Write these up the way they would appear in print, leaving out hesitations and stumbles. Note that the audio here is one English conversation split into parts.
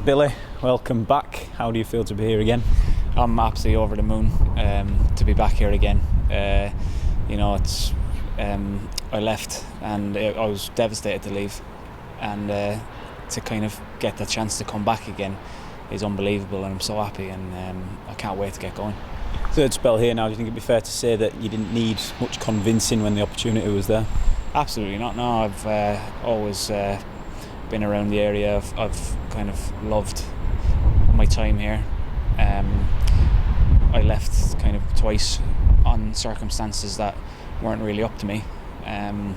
Billy, welcome back. How do you feel to be here again? I'm absolutely over the moon to be back here again. It's I left and I was devastated to leave, and to kind of get the chance to come back again is unbelievable, and I'm so happy, and I can't wait to get going. Third spell here now. Do you think it'd be fair to say that you didn't need much convincing when the opportunity was there? Absolutely not. No, I've always been around the area. I've kind of loved my time here. I left kind of twice on circumstances that weren't really up to me, and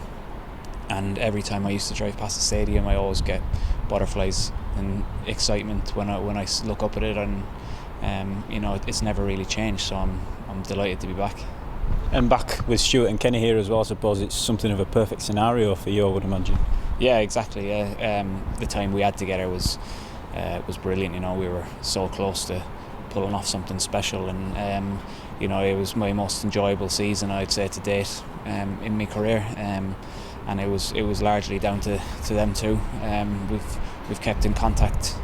every time I used to drive past the stadium, I always get butterflies and excitement when I look up at it, and it's never really changed. So I'm delighted to be back. And back with Stuart and Kenny here as well. I suppose it's something of a perfect scenario for you, I would imagine. Yeah, exactly. Yeah, the time we had together was brilliant. We were so close to pulling off something special, and it was my most enjoyable season, I'd say, to date in my career. And it was largely down to them too. We've kept in contact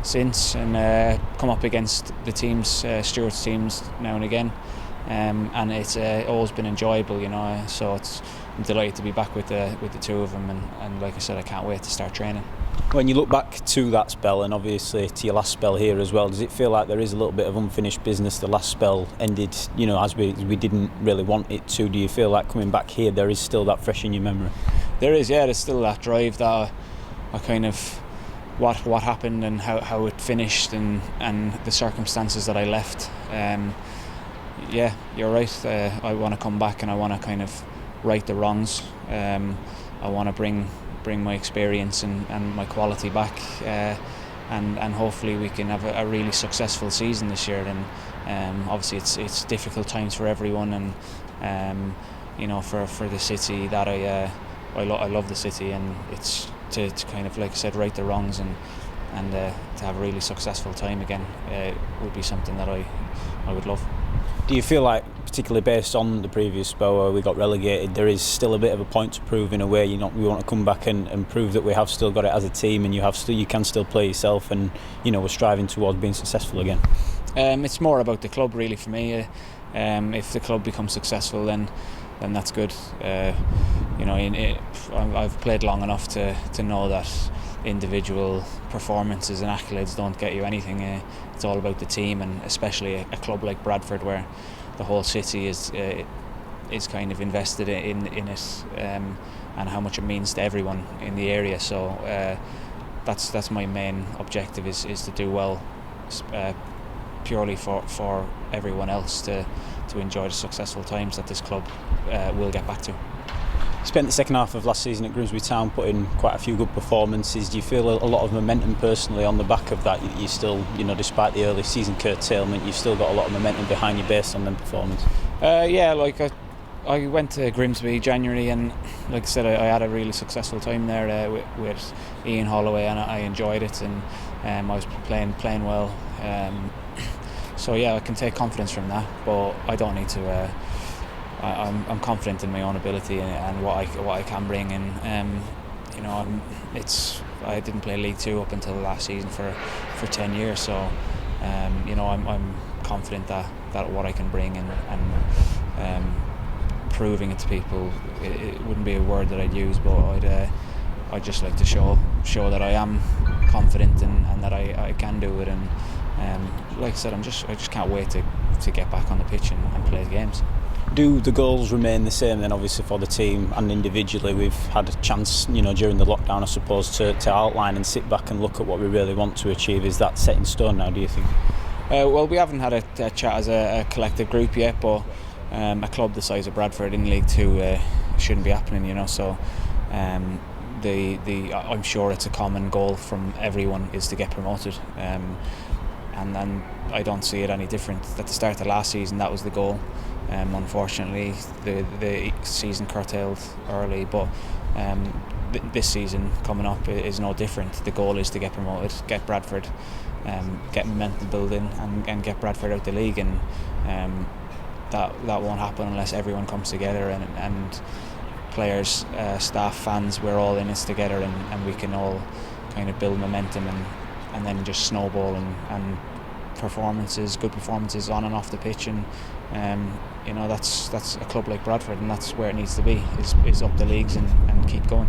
since, and come up against the teams, Stuart's teams, now and again. And it's always been enjoyable, so I'm delighted to be back with the two of them, and like I said, I can't wait to start training. When you look back to that spell, and obviously to your last spell here as well, does it feel like there is a little bit of unfinished business? The last spell ended, as we didn't really want it to. Do you feel like coming back here, there is still that fresh in your memory? There is, yeah. There's still that drive, that I kind of what happened and how it finished, and the circumstances that I left. Yeah, you're right. I want to come back, and I want to kind of right the wrongs. I want to bring my experience and my quality back, and hopefully we can have a really successful season this year. And obviously it's difficult times for everyone, and for the city that I love the city, and it's to kind of, like I said, right the wrongs, and to have a really successful time again would be something that I would love. Do you feel like, particularly based on the previous spell where we got relegated, there is still a bit of a point to prove in a way? We want to come back and prove that we have still got it as a team, and you can still play yourself, and we're striving towards being successful again. It's more about the club, really, for me. If the club becomes successful, then that's good. I've played long enough to know that individual performances and accolades don't get you anything. It's all about the team, and especially a club like Bradford, where the whole city is kind of invested in it, and how much it means to everyone in the area. So that's my main objective, is to do well, purely for everyone else to enjoy the successful times that this club will get back to. Spent the second half of last season at Grimsby Town putting quite a few good performances. Do you feel a lot of momentum personally on the back of that? You still, despite the early season curtailment, you've still got a lot of momentum behind you based on them performances? Yeah, like I went to Grimsby January, and like I said, I had a really successful time there with Ian Holloway, and I enjoyed it, and I was playing well. So yeah, I can take confidence from that, but I don't need to. I'm confident in my own ability and what I can bring, and I didn't play League Two up until last season for 10 years, so I'm confident that what I can bring, and proving it to people, it wouldn't be a word that I'd use, but I'd just like to show that I am confident, and that I can do it, and like I said, I just can't wait to get back on the pitch and play the games. Do the goals remain the same then, obviously, for the team and individually? We've had a chance, during the lockdown, I suppose, to outline and sit back and look at what we really want to achieve. Is that set in stone now, do you think? Well, we haven't had a chat as a collective group yet, but a club the size of Bradford in League Two shouldn't be happening, so I'm sure it's a common goal from everyone, is to get promoted, and I don't see it any different. At the start of last season, that was the goal. Unfortunately, the season curtailed early, but this season coming up is no different. The goal is to get promoted, get Bradford, get momentum building, and get Bradford out the league, and that won't happen unless everyone comes together, and players, staff, fans, we're all in this together, and we can all kind of build momentum and then just snowball and good performances on and off the pitch, and that's a club like Bradford, and that's where it needs to be, is up the leagues and keep going.